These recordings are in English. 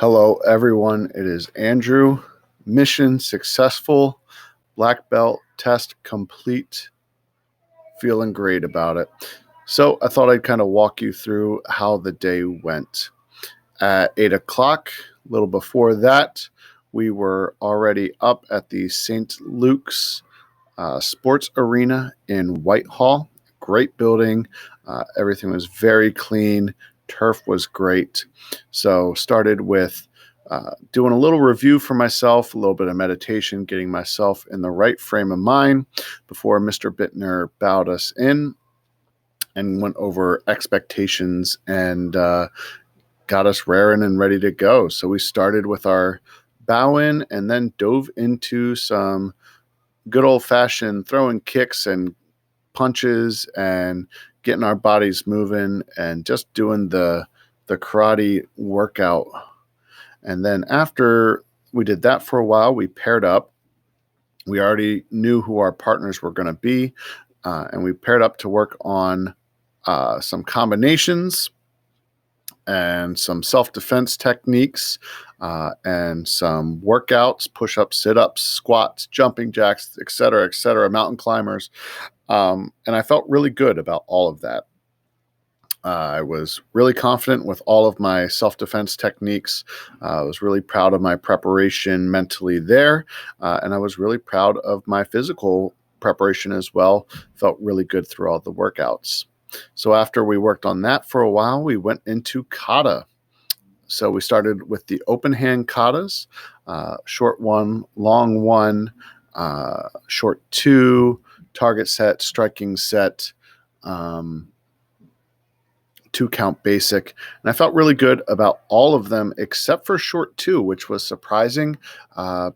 Hello, everyone. It is Andrew. Mission successful. Black belt test complete. Feeling great about it. So I thought I'd kind of walk you through how the day went. At 8 o'clock, a little before that, we were already up at the St. Luke's Sports Arena in Whitehall. Great building. Everything was very clean. Turf was great. So started with doing a little review for myself, a little bit of meditation, getting myself in the right frame of mind before Mr. Bittner bowed us in and went over expectations and got us raring and ready to go. So we started with our bow in and then dove into some good old-fashioned throwing kicks and punches and getting our bodies moving and just doing the karate workout. And then after we did that for a while, we paired up. We already knew who our partners were going to be, and we paired up to work on some combinations and some self-defense techniques and some workouts, push-ups, sit-ups, squats, jumping jacks, et cetera, mountain climbers. And I felt really good about all of that. I was really confident with all of my self-defense techniques. I was really proud of my preparation mentally there. And I was really proud of my physical preparation as well. Felt really good through all the workouts. So after we worked on that for a while, we went into kata. So we started with the open hand katas, short one, long one, short two, target set, striking set, 2-count basic. And I felt really good about all of them except for short two, which was surprising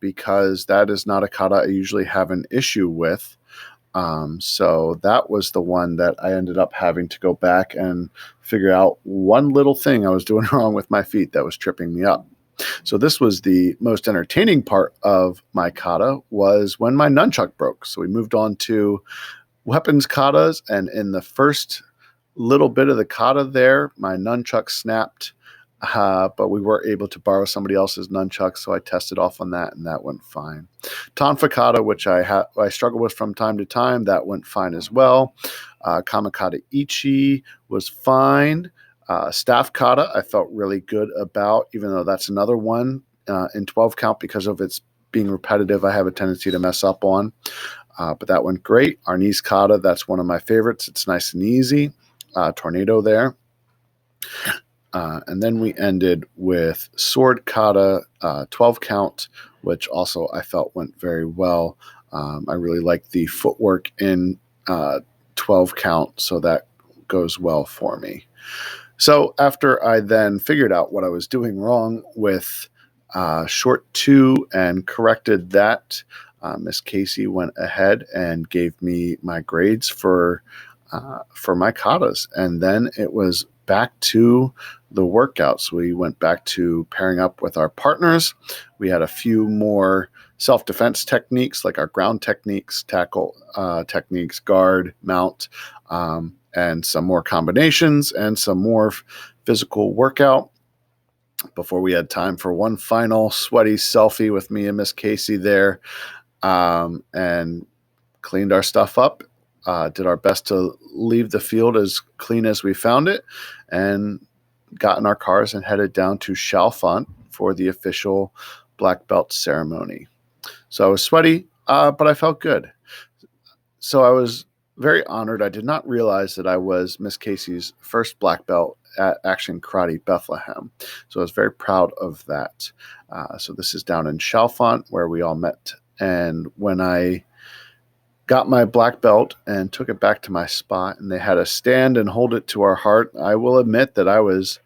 because that is not a kata I usually have an issue with. So that was the one that I ended up having to go back and figure out one little thing I was doing wrong with my feet that was tripping me up. So this was the most entertaining part of my kata was when my nunchuck broke. So we moved on to weapons katas, and in the first little bit of the kata there, my nunchuck snapped, but we were able to borrow somebody else's nunchuck, so I tested off on that, and that went fine. Tonfa kata, which I struggle with from time to time, that went fine as well. Kamakata ichi was fine. Staff kata, I felt really good about, even though that's another one in 12 count because of its being repetitive. I have a tendency to mess up on, but that went great. Arnis kata, that's one of my favorites. It's nice and easy. Tornado there. And then we ended with sword kata, 12 count, which also I felt went very well. I really like the footwork in 12 count, so that goes well for me. So after I then figured out what I was doing wrong with short two and corrected that, Miss Casey went ahead and gave me my grades for my katas. And then it was back to the workouts. We went back to pairing up with our partners. We had a few more self-defense techniques, like our ground techniques, tackle techniques, guard, mount, and some more combinations and some more physical workout before we had time for one final sweaty selfie with me and Miss Casey there, and cleaned our stuff up. Did our best to leave the field as clean as we found it, and got in our cars and headed down to Chalfont for the official black belt ceremony. So I was sweaty, but I felt good. So I was very honored. I did not realize that I was Miss Casey's first black belt at Action Karate Bethlehem. So I was very proud of that. So this is down in Chalfont where we all met. And when I got my black belt and took it back to my spot, and they had us stand and hold it to our heart, I will admit that I was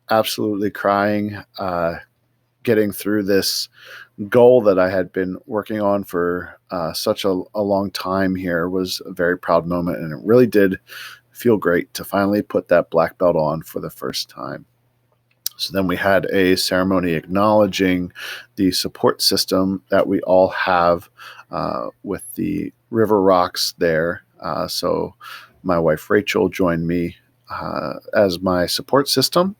absolutely crying, getting through this goal that I had been working on for such a long time here. Was a very proud moment, and it really did feel great to finally put that black belt on for the first time. So then we had a ceremony acknowledging the support system that we all have with the River Rocks there. So my wife Rachel joined me as my support system.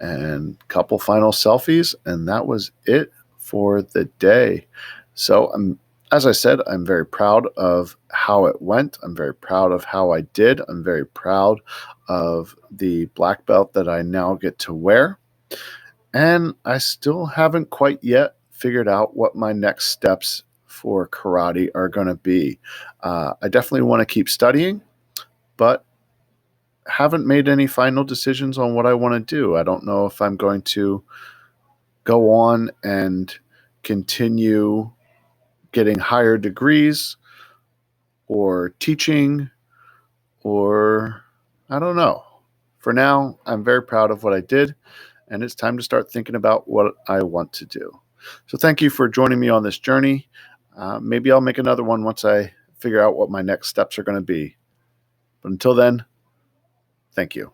and a couple final selfies, and that was it for the day. So as I said, I'm very proud of how it went. I'm very proud of how I did. I'm very proud of the black belt that I now get to wear. And I still haven't quite yet figured out what my next steps for karate are going to be. I definitely want to keep studying, but haven't made any final decisions on what I want to do. I don't know if I'm going to go on and continue getting higher degrees or teaching, or I don't know. For now, I'm very proud of what I did, and it's time to start thinking about what I want to do. So thank you for joining me on this journey. Maybe I'll make another one once I figure out what my next steps are going to be. But until then, thank you.